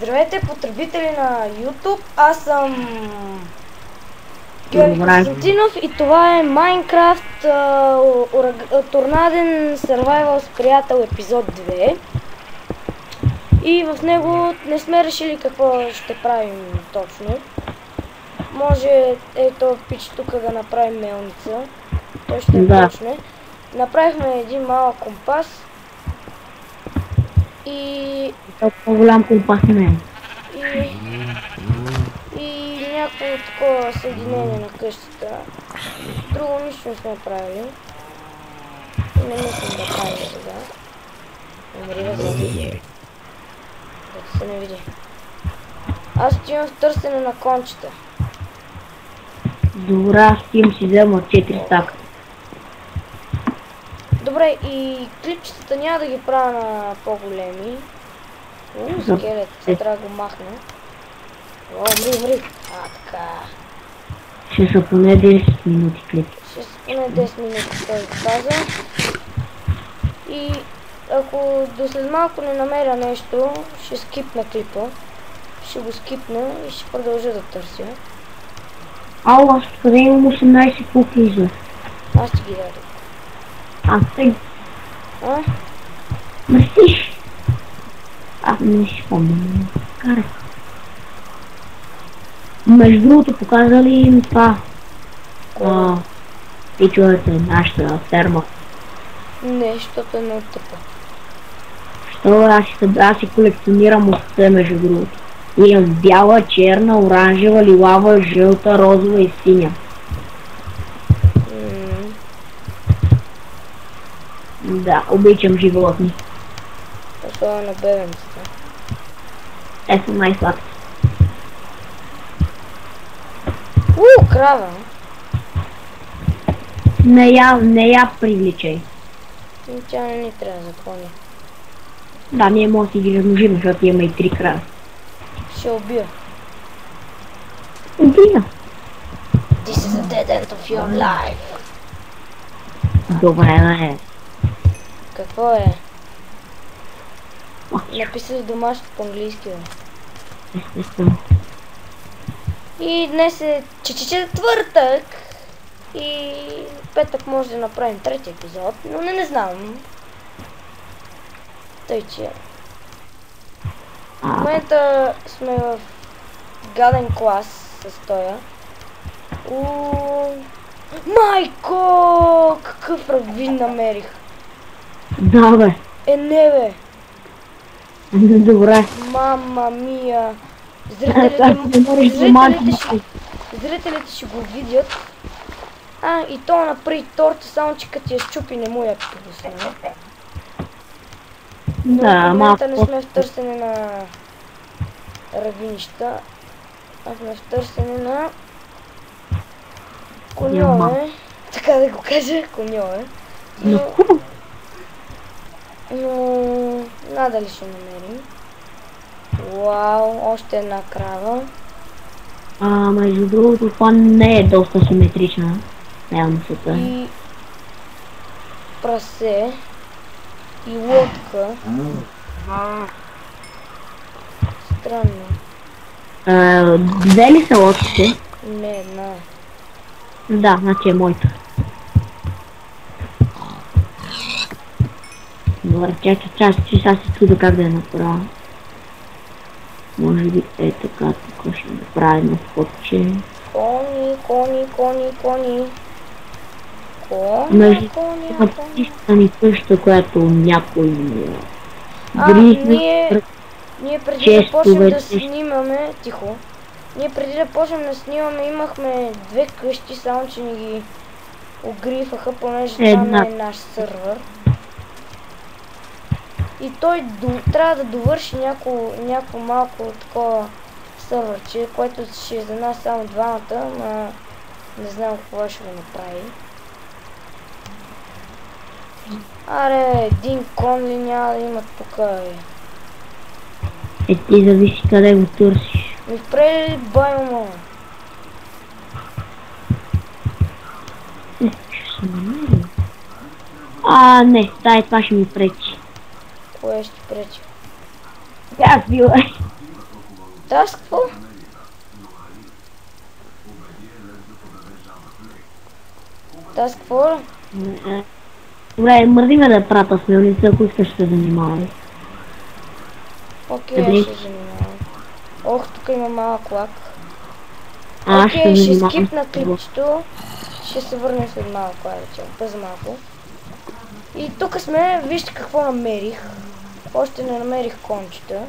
Здравейте, потребители на YouTube, аз съм Георги Константинов и това е Майнкрафт Торнаден Survival с приятел епизод 2. И в него не сме решили какво ще правим точно. Може ето пич тук да направим мелница. Той ще почне. Направихме един малък компас. И... по-голям компас не е. И някакво такова съединение на къщата. Друго нищо не сме правили. И не мислим да правим сега. Умри да се. Да се не види. Аз отивам в търсене на кончета. Добре, аз им си взема 4 стака. Добре, и клипчетата няма да ги правя на по-големи. Скелет, трябва да го махна. Умри. Така. Ще са поне 10 минути клип. Ще са поне 10 минути, той каза. И ако до след малко не намеря нещо, ще скипна клипа. Ще го скипна и ще продължа да търся. Ало, аз къде имам 18 куки? Аз ще ги дадох. Тъй. Мърсиш. Не си спомням. Карах. Между другото показали им това. И чуете нашата ферма. Не, защото е много тъпа. Аз си колекционирам овце между другото. Имам бяла, черна, оранжева, лилава, жълта, розова и синя. Да, обичам животни. Особено на бебенцата. Те са най-сладки. Крава! Не я привличай. Тя не ни трябва да клони. Да, ние може да си ги размножим, защото имаме и 3 крави. Ще убия. Убия. This is the dead end of your life. Добре, не. Какво е? Написали домашно по-английски. Естествено. И днес е четвъртък. И петък може да направим трети епизод, но не знам. Тъй, че... В момента сме в гаден клас с тоя. Майко! Какъв ръгвин намерих! Да, бе. Не, бе! Добре. Мама мия! Зрителите ще го видят. И то направи торта, само че като я щупи не му я пусна. Но в момента не сме в търсене на равнища, а сме в търсене на коньове, така да го кажа, коньове. Но надали ще намерим. Вау, още една крава. Между другото, това не е доста симетрична. И прасе. И лодка. Странно. Две ли са лодките? Не, една. Да, значи е моята. Добре, сега си чудя как да я направя. Може би е така, тук ще направим входче. Кони. Има къща, която някой ние преди да почнем да снимаме, ние преди да почнем да снимаме имахме две къщи, само че ни ги огрифаха, понеже там е наш сървър. И той трябва да довърши някакво малко такова сървърче, което ще е за нас само двамата, но не знам какво ще го направи. Аре, един кон ли няма да имат тук, бе? Ти зависи къде го търсиш. Впрели ли байма? Ще се намерим. Не, това ще ми пречи. Кое ще пречи? Аз била. Аз какво? Аз какво? Добре, мърди ме да прата с мелница, ако искаш да се занимавай. Окей, аз ще занимавам. Ох, тук има малък лак. Аз Окей, ще занимавам скипна с това. клипчето. Ще се върнем след малко, бързо малко. И тук сме, вижте какво намерих. Още не намерих кончета.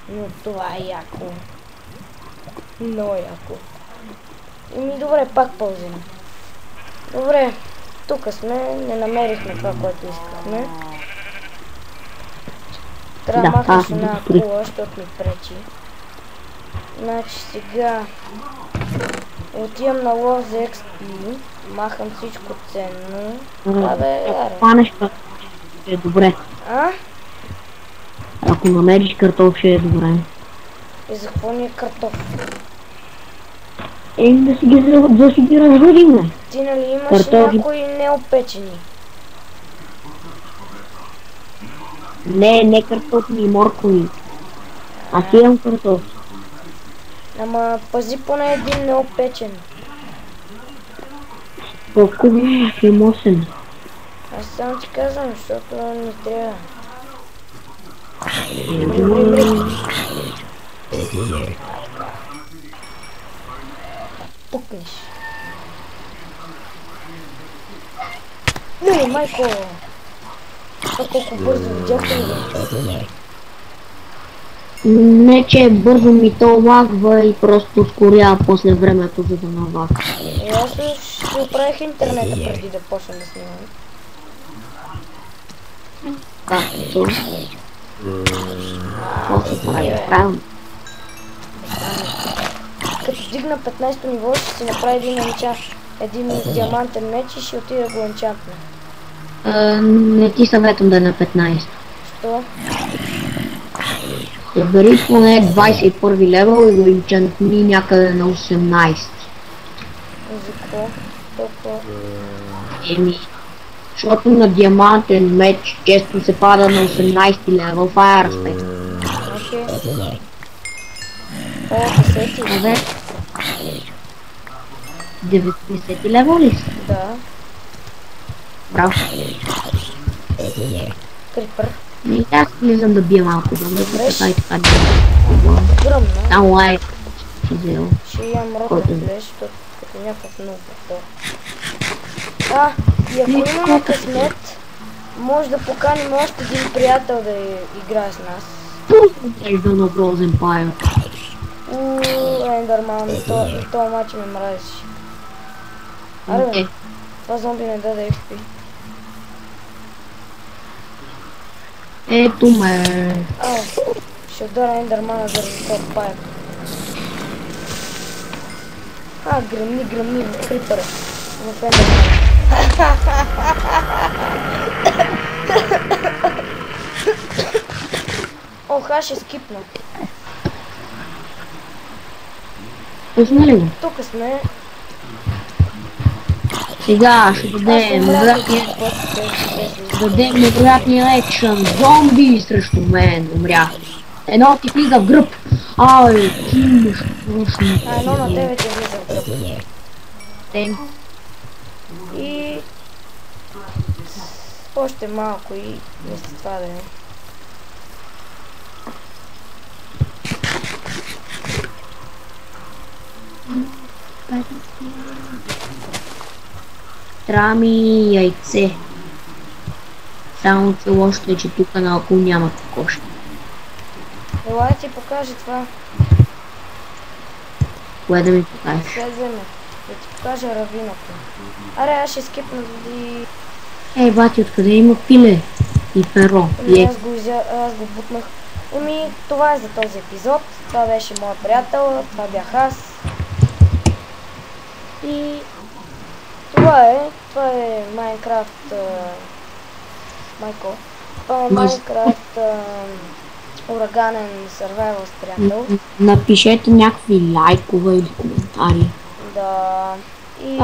Но това е яко. Много яко. Ими добре, пак пълзим. Добре, тук сме, не намерихме това, което искахме. Трябва да махнеш една кула, защото ми пречи. Значи сега отивам на лов за XP, махам всичко ценно. Абе, аре. Хванеш е добре. А? Ако намериш картоф, ще е добре. И за какво ни е картоф? Да си ги разводиме. Ти нали имаш Картофи. някои неопечени? Не картофи и моркови. Аз имам картоф. Ама пази поне един неопечен. Колко ми е 8. Аз само ти казвам, защото не трябва. Пукнеш. Не, майко! Това колко бързо видяхте ли го? Не, че бързо ми то лагва и просто ускорява после времето, за да навака. И аз ще оправих интернета преди да почна да снимам. Както? Какво се прави? Правилно. Като дигна 15-то ниво, ще си направи един диамантен меч и ще отида да го енчантна. Не ти съветвам да е на 15. Що? Събери поне 21 левел и го енчантни някъде на 18. За какво? Толкова... Защото на диамантен меч често се пада на 18 левел, това е респект. Окей. О, 10. Абе, 90 левел ли си? Да. Браво. Крипър. И аз влизам да бия малко, да ме така и така. Гръмна. Там лайк си взел. Ще имам роден Който? флеш, защото като някакъв много потор. И ако имаме късмет, може да поканим още един приятел да играе с нас. Ежда на Грозен Пайр. Ендърман, това матч ме мразиш. Аре бе, това зомби не даде XP. Ето ме. Ще удара Ендърмана заради този пайр. Гръмни в крипъра. В Ендърмана. Ох, аз ще скипна. Пусна ли го? Тук сме. Сега ще дадем невероятния екшън. Зомби срещу мен умря. Едно ти влиза в гръб. Ти нещо точно. Едно на 9 е влиза в гръб. И... още малко и мисля това да е. Трябва ми яйце. Само че лошото е, че тук наоколо няма кокошки. Ела ти покажа това. Кое да ми покажеш? След вземе. Да ти покажа равината. Аре, аз ще скипна заради... Ей, бати, откъде има пиле? И перо. Аз го бутнах. Това е за този епизод. Това беше моят приятел. Това бях аз. И... това е Майнкрафт... Майко. Това е Майнкрафт... ураганен survival с приятел. Напишете някакви лайкове или коментари. Да. И...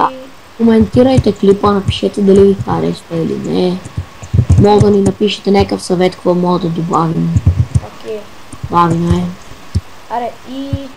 коментирайте клипа, напишете дали ви харесва или не. Мога да ни напишете някакъв съвет, какво мога да добавим. Окей. Добавим, Аре, и